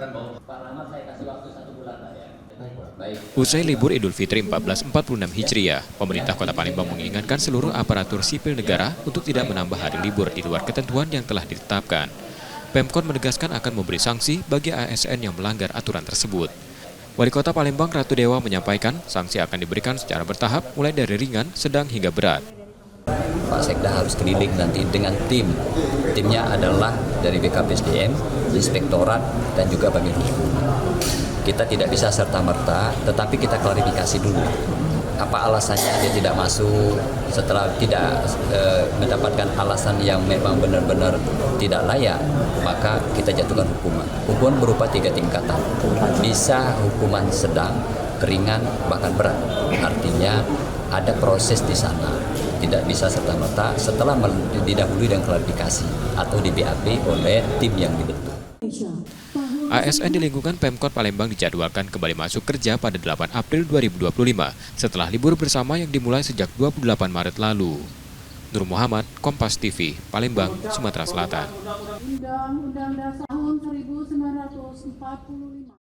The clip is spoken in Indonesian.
mengatakan bahwa Pak Rahmat saya kasih waktu 1 bulan Pak ya. baik. Usai libur Idul Fitri 1446 Hijriah, pemerintah Kota Palembang mengingatkan seluruh aparatur sipil negara untuk tidak menambah hari libur di luar ketentuan yang telah ditetapkan. Pemkot menegaskan akan memberi sanksi bagi ASN yang melanggar aturan tersebut. Wali Kota Palembang Ratu Dewa menyampaikan sanksi akan diberikan secara bertahap mulai dari ringan, sedang hingga berat. Pak Sekda harus keliling nanti dengan tim. Timnya adalah dari BKPSDM, Inspektorat, dan juga Bagian Hukum. Kita tidak bisa serta-merta, tetapi kita klarifikasi dulu. Apa alasannya dia tidak masuk, setelah tidak mendapatkan alasan yang memang benar-benar tidak layak, maka kita jatuhkan hukuman. Hukuman berupa 3 tingkatan. Bisa hukuman sedang, ringan, bahkan berat. Artinya ada proses di sana. Tidak bisa serta-merta setelah didahului dengan klarifikasi atau di BAP oleh tim yang dibentuk. ASN di lingkungan Pemkot Palembang dijadwalkan kembali masuk kerja pada 8 April 2025 setelah libur bersama yang dimulai sejak 28 Maret lalu. Nur Muhammad, Kompas TV, Palembang, Sumatera Selatan. Undang-Undang Dasar tahun 1945.